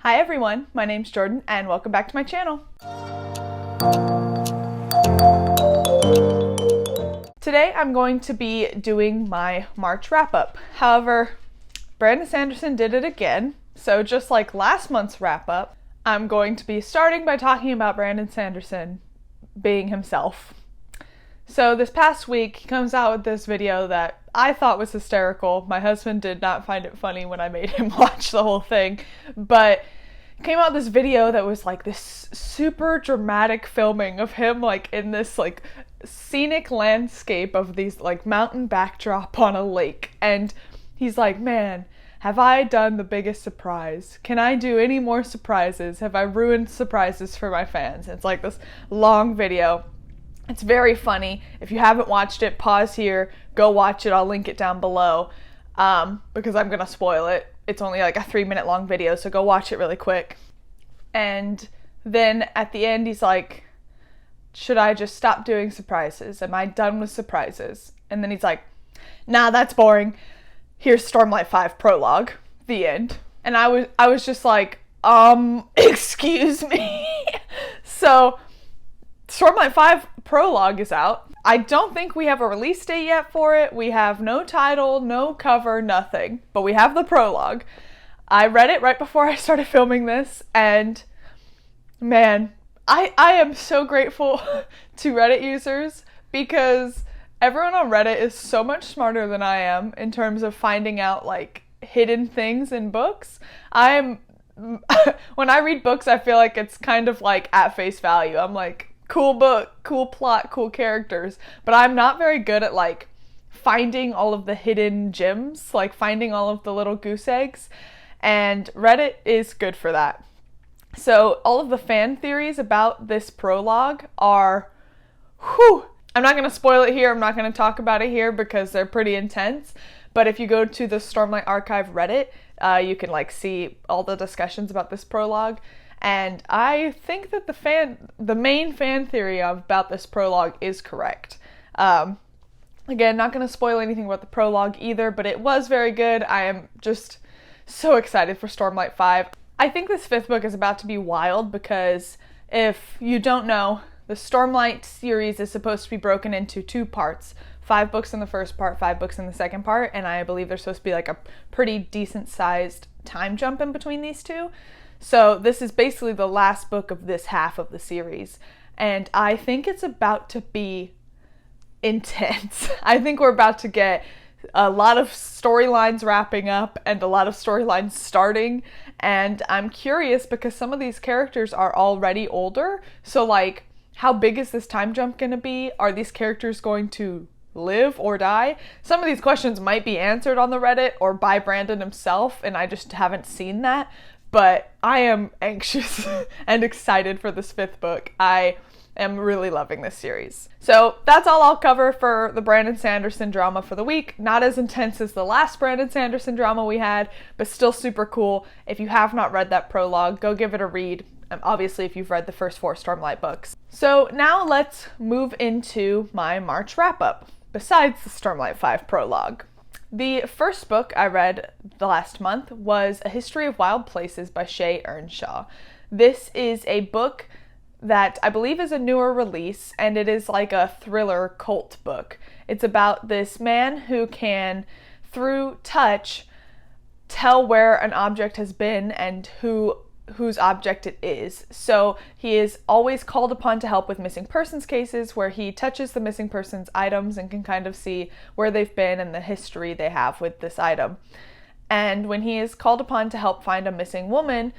Hi everyone, my name's Jordan and welcome back to my channel. Today I'm going to be doing my March wrap-up. However, Brandon Sanderson did it again, so just like last month's wrap-up, I'm going to be starting by talking about Brandon Sanderson being himself. So this past week, he comes out with this video that I thought was hysterical. My husband did not find it funny when I made him watch the whole thing, but came out with this video that was like this super dramatic filming of him like in this like scenic landscape of these like mountain backdrop on a lake. And he's like, man, have I done the biggest surprise? Can I do any more surprises? Have I ruined surprises for my fans? It's like this long video. It's very funny. If you haven't watched it, pause here, go watch it. I'll link it down below because I'm going to spoil it. It's only like a 3-minute long video, so go watch it really quick. And then at the end, he's like, should I just stop doing surprises? Am I done with surprises? And then he's like, nah, that's boring. Here's Stormlight 5 prologue, the end. And I was just like, excuse me. So Stormlight 5 prologue is out. I don't think we have a release date yet for it. We have no title, no cover, nothing. But we have the prologue. I read it right before I started filming this, and man, I am so grateful to Reddit users because everyone on Reddit is so much smarter than I am in terms of finding out like hidden things in books. When I read books, I feel like it's kind of like at face value. I'm like, cool book, cool plot, cool characters, but I'm not very good at like finding all of the hidden gems, like finding all of the little goose eggs, and Reddit is good for that. So all of the fan theories about this prologue are, I'm not going to spoil it here, I'm not going to talk about it here because they're pretty intense, but if you go to the Stormlight Archive Reddit, you can like see all the discussions about this prologue. And I think that the main fan theory about this prologue is correct. Again, not going to spoil anything about the prologue either, but it was very good. I am just so excited for Stormlight 5. I think this 5th book is about to be wild because if you don't know, the Stormlight series is supposed to be broken into 2 parts. 5 books in the first part, 5 books in the second part, and I believe there's supposed to be like a pretty decent sized time jump in between these two. So this is basically the last book of this half of the series, and I think it's about to be intense. I think we're about to get a lot of storylines wrapping up and a lot of storylines starting, and I'm curious because some of these characters are already older, so like, how big is this time jump going to be? Are these characters going to live or die? Some of these questions might be answered on the Reddit or by Brandon himself, and I just haven't seen that. But I am anxious and excited for this 5th book. I am really loving this series. So that's all I'll cover for the Brandon Sanderson drama for the week. Not as intense as the last Brandon Sanderson drama we had, but still super cool. If you have not read that prologue, go give it a read. Obviously, if you've read the first 4 Stormlight books. So now let's move into my March wrap-up, besides the Stormlight 5 prologue. The first book I read the last month was A History of Wild Places by Shay Earnshaw. This is a book that I believe is a newer release, and it is like a thriller cult book. It's about this man who can, through touch, tell where an object has been and whose object it is. So he is always called upon to help with missing persons cases where he touches the missing person's items and can kind of see where they've been and the history they have with this item. And when he is called upon to help find a missing woman,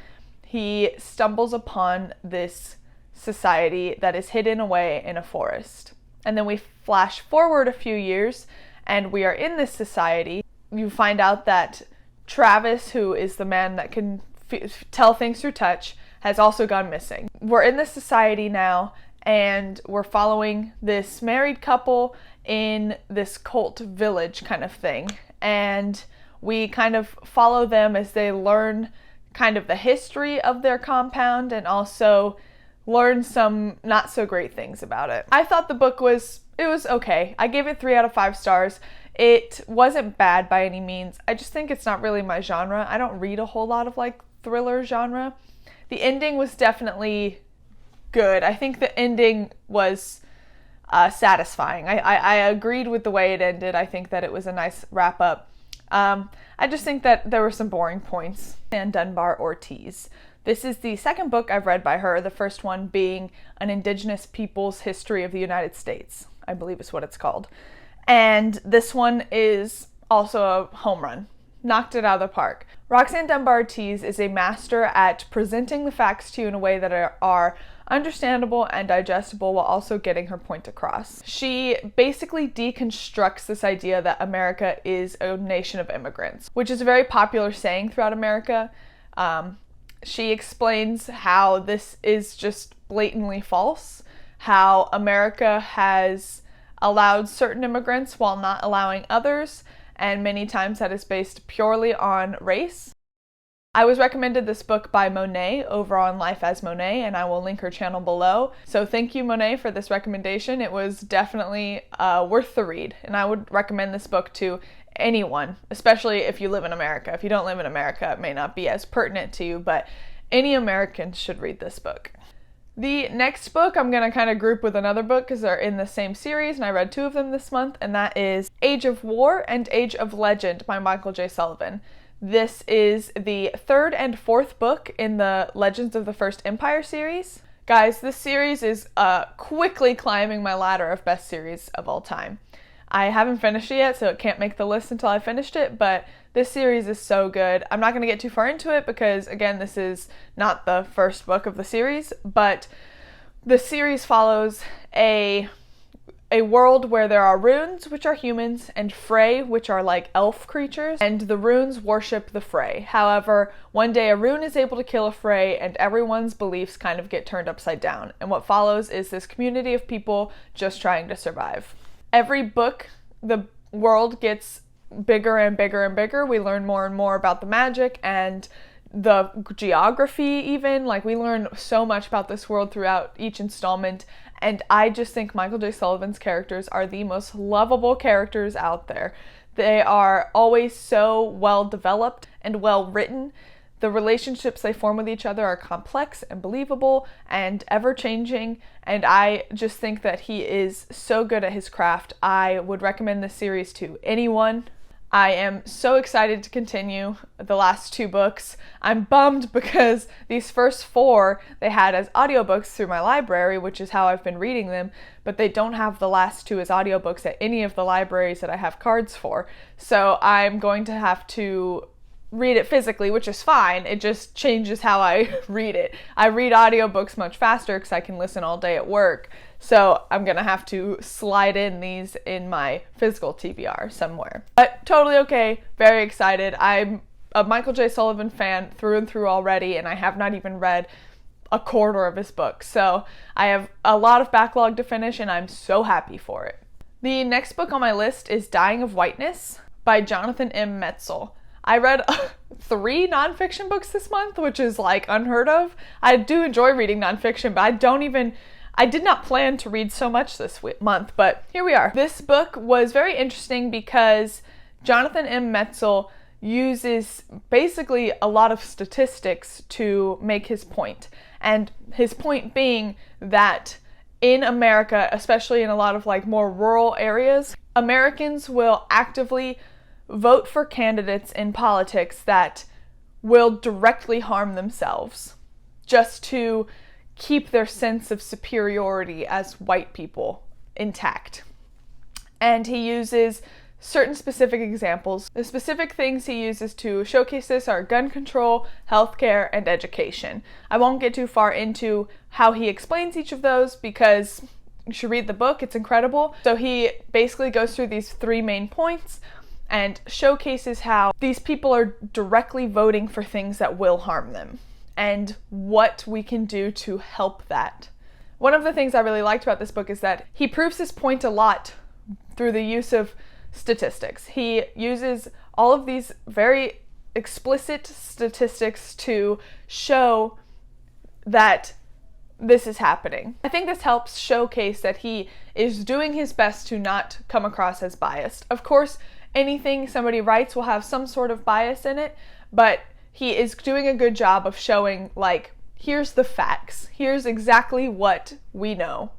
he stumbles upon this society that is hidden away in a forest. And then we flash forward a few years and we are in this society. You find out that Travis, who is the man that can tell things through touch, has also gone missing. We're in this society now, and we're following this married couple in this cult village kind of thing. And we kind of follow them as they learn kind of the history of their compound and also learn some not so great things about it. I thought the book was okay. I gave it 3 out of 5 stars. It wasn't bad by any means. I just think it's not really my genre. I don't read a whole lot of like thriller genre. The ending was definitely good. I think the ending was satisfying. I agreed with the way it ended. I think that it was a nice wrap up. I just think that there were some boring points. And Dunbar Ortiz. This is the second book I've read by her, the first one being An Indigenous People's History of the United States, I believe is what it's called. And this one is also a home run. Knocked it out of the park. Roxanne Dunbar Ortiz is a master at presenting the facts to you in a way that are understandable and digestible while also getting her point across. She basically deconstructs this idea that America is a nation of immigrants, which is a very popular saying throughout America. She explains how this is just blatantly false, how America has allowed certain immigrants while not allowing others, and many times that is based purely on race. I was recommended this book by Monet over on Life as Monet, and I will link her channel below. So thank you, Monet, for this recommendation. It was definitely worth the read, and I would recommend this book to anyone, especially if you live in America. If you don't live in America, it may not be as pertinent to you, but any Americans should read this book. The next book I'm going to kind of group with another book because they're in the same series, and I read two of them this month, and that is Age of War and Age of Legend by Michael J. Sullivan. This is the third and fourth book in the Legends of the First Empire series. Guys, this series is quickly climbing my ladder of best series of all time. I haven't finished it yet, so it can't make the list until I finished it, but this series is so good. I'm not going to get too far into it because, again, this is not the first book of the series, but the series follows a world where there are runes, which are humans, and Frey, which are like elf creatures, and the runes worship the Frey. However, one day a rune is able to kill a Frey, and everyone's beliefs kind of get turned upside down, and what follows is this community of people just trying to survive. Every book, the world gets bigger and bigger and bigger. We learn more and more about the magic and the geography even. Like, we learn so much about this world throughout each installment, and I just think Michael J. Sullivan's characters are the most lovable characters out there. They are always so well developed and well written. The relationships they form with each other are complex and believable and ever-changing, and I just think that he is so good at his craft. I would recommend this series to anyone. I am so excited to continue the last two books. I'm bummed because these first four they had as audiobooks through my library, which is how I've been reading them, but they don't have the last two as audiobooks at any of the libraries that I have cards for. So I'm going to have to read it physically, which is fine. It just changes how I read it. I read audiobooks much faster because I can listen all day at work. So I'm gonna have to slide in these in my physical TBR somewhere. But totally okay, very excited. I'm a Michael J. Sullivan fan through and through already, and I have not even read a quarter of his books. So I have a lot of backlog to finish, and I'm so happy for it. The next book on my list is Dying of Whiteness by Jonathan M. Metzl. I read 3 nonfiction books this month, which is like unheard of. I do enjoy reading nonfiction, but I did not plan to read so much this month, but here we are. This book was very interesting because Jonathan M. Metzl uses basically a lot of statistics to make his point. And his point being that in America, especially in a lot of like more rural areas, Americans will actively vote for candidates in politics that will directly harm themselves just to keep their sense of superiority as white people intact. And he uses certain specific examples. The specific things he uses to showcase this are gun control, healthcare, and education. I won't get too far into how he explains each of those because you should read the book, it's incredible. So he basically goes through these 3 main points and showcases how these people are directly voting for things that will harm them and what we can do to help that. One of the things I really liked about this book is that he proves his point a lot through the use of statistics. He uses all of these very explicit statistics to show that this is happening. I think this helps showcase that he is doing his best to not come across as biased. Of course, anything somebody writes will have some sort of bias in it, but he is doing a good job of showing, like, here's the facts. Here's exactly what we know.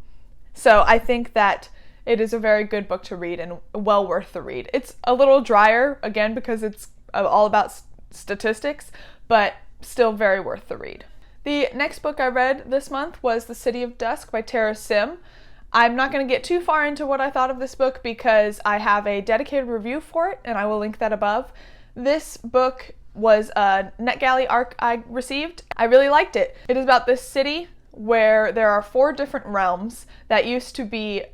So I think that it is a very good book to read and well worth the read. It's a little drier, again, because it's all about statistics, but still very worth the read. The next book I read this month was The City of Dusk by Tara Sim. I'm not going to get too far into what I thought of this book because I have a dedicated review for it, and I will link that above. This book was a NetGalley arc I received. I really liked it. It is about this city where there are 4 different realms that used to be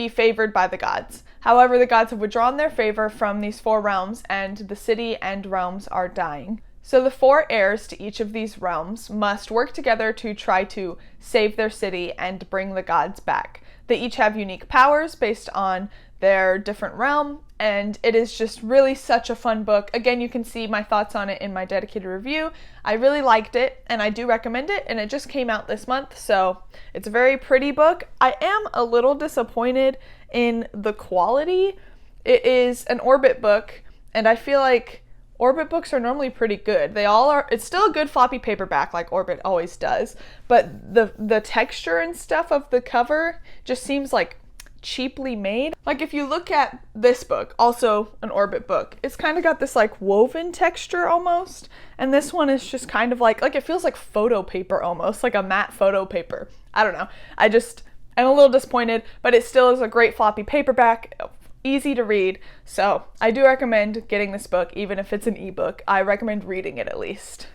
favored by the gods. However, the gods have withdrawn their favor from these 4 realms, and the city and realms are dying. So the 4 heirs to each of these realms must work together to try to save their city and bring the gods back. They each have unique powers based on their different realm, and it is just really such a fun book. Again, you can see my thoughts on it in my dedicated review. I really liked it, and I do recommend it, and it just came out this month, so it's a very pretty book. I am a little disappointed in the quality. It is an Orbit book, and I feel like Orbit books are normally pretty good. They all are. It's still a good floppy paperback like Orbit always does, but the texture and stuff of the cover just seems like cheaply made. Like if you look at this book, also an Orbit book, it's kind of got this like woven texture almost, and this one is just kind of like it feels like photo paper almost, like a matte photo paper. I don't know. I'm a little disappointed, but it still is a great floppy paperback. Easy to read, so I do recommend getting this book, even if it's an ebook. I recommend reading it at least.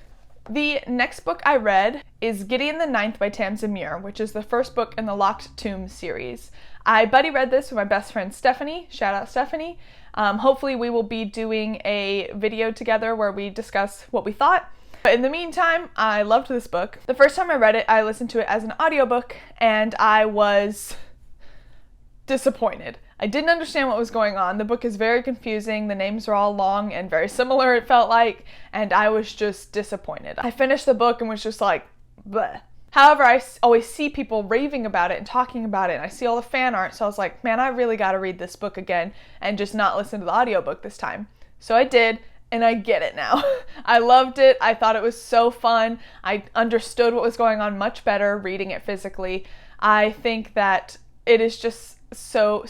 The next book I read is Gideon the Ninth by Tamsin Muir, which is the first book in the Locked Tomb series. I buddy read this with my best friend Stephanie. Shout out Stephanie. Hopefully we will be doing a video together where we discuss what we thought. But in the meantime, I loved this book. The first time I read it, I listened to it as an audiobook, and I was disappointed. I didn't understand what was going on. The book is very confusing. The names are all long and very similar, it felt like, and I was just disappointed. I finished the book and was just like, bleh. However, I always see people raving about it and talking about it, and I see all the fan art, so I was like, man, I really gotta read this book again and just not listen to the audiobook this time. So I did, and I get it now. I loved it. I thought it was so fun. I understood what was going on much better reading it physically. I think that it is just so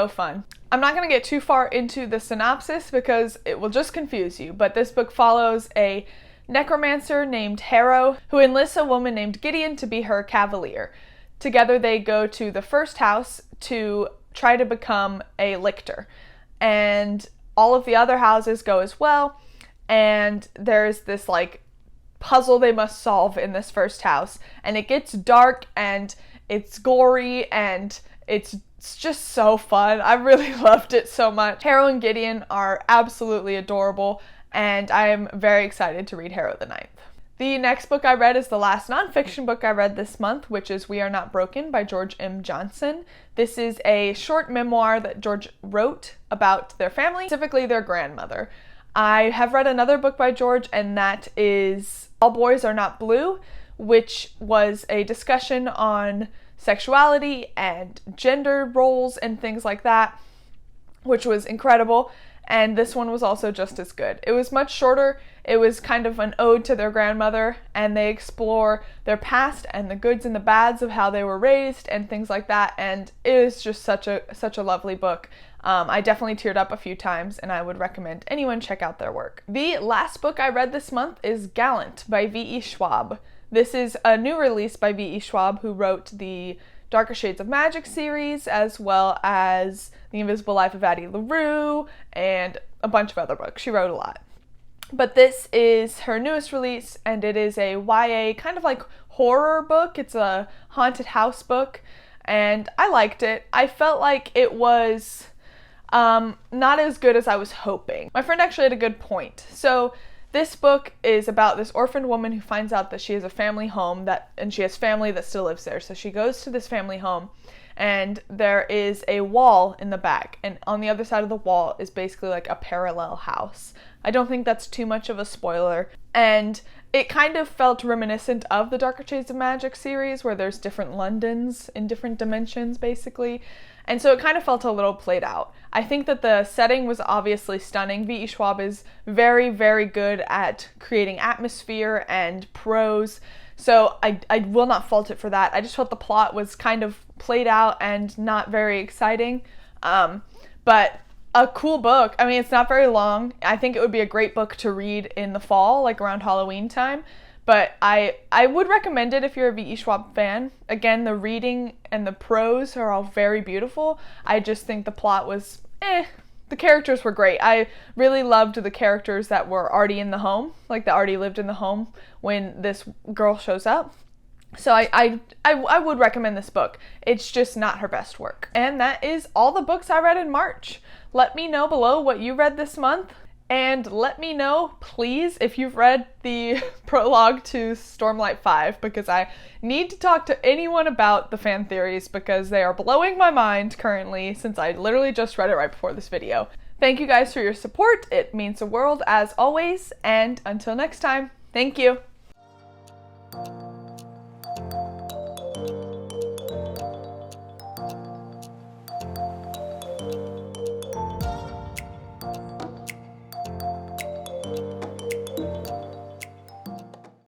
fun. I'm not going to get too far into the synopsis because it will just confuse you, but this book follows a necromancer named Harrow who enlists a woman named Gideon to be her cavalier. Together they go to the first house to try to become a lictor, and all of the other houses go as well, and there's this like puzzle they must solve in this first house, and it gets dark and it's gory and it's just so fun. I really loved it so much. Harrow and Gideon are absolutely adorable, and I am very excited to read Harrow the Ninth. The next book I read is the last nonfiction book I read this month, which is We Are Not Broken by George M. Johnson. This is a short memoir that George wrote about their family, specifically their grandmother. I have read another book by George, and that is All Boys Are Not Blue, which was a discussion on sexuality and gender roles and things like that, which was incredible. And this one was also just as good. It was much shorter. It was kind of an ode to their grandmother, and they explore their past and the goods and the bads of how they were raised and things like that. And it is just such a lovely book. I definitely teared up a few times, and I would recommend anyone check out their work. The last book I read this month is Gallant by V.E. Schwab. This is a new release by V.E. Schwab, who wrote the Darker Shades of Magic series, as well as The Invisible Life of Addie LaRue, and a bunch of other books. She wrote a lot. But this is her newest release, and it is a YA kind of like horror book. It's a haunted house book, and I liked it. I felt like it was not as good as I was hoping. My friend actually had a good point. So this book is about this orphaned woman who finds out that she has a family home and she has family that still lives there. So she goes to this family home, and there is a wall in the back, and on the other side of the wall is basically like a parallel house. I don't think that's too much of a spoiler. And it kind of felt reminiscent of the Darker Shades of Magic series, where there's different Londons in different dimensions, basically. And so it kind of felt a little played out. I think that the setting was obviously stunning. V.E. Schwab is very, very good at creating atmosphere and prose, so I will not fault it for that. I just felt the plot was kind of played out and not very exciting. But a cool book. I mean, it's not very long. I think it would be a great book to read in the fall, like around Halloween time. But I would recommend it if you're a V.E. Schwab fan. Again, the reading and the prose are all very beautiful. I just think the plot was The characters were great. I really loved the characters that were already in the home, like that already lived in the home when this girl shows up. So I would recommend this book. It's just not her best work. And that is all the books I read in March. Let me know below what you read this month. And let me know, please, if you've read the prologue to Stormlight 5, because I need to talk to anyone about the fan theories because they are blowing my mind currently since I literally just read it right before this video. Thank you guys for your support. It means the world as always. And until next time, thank you.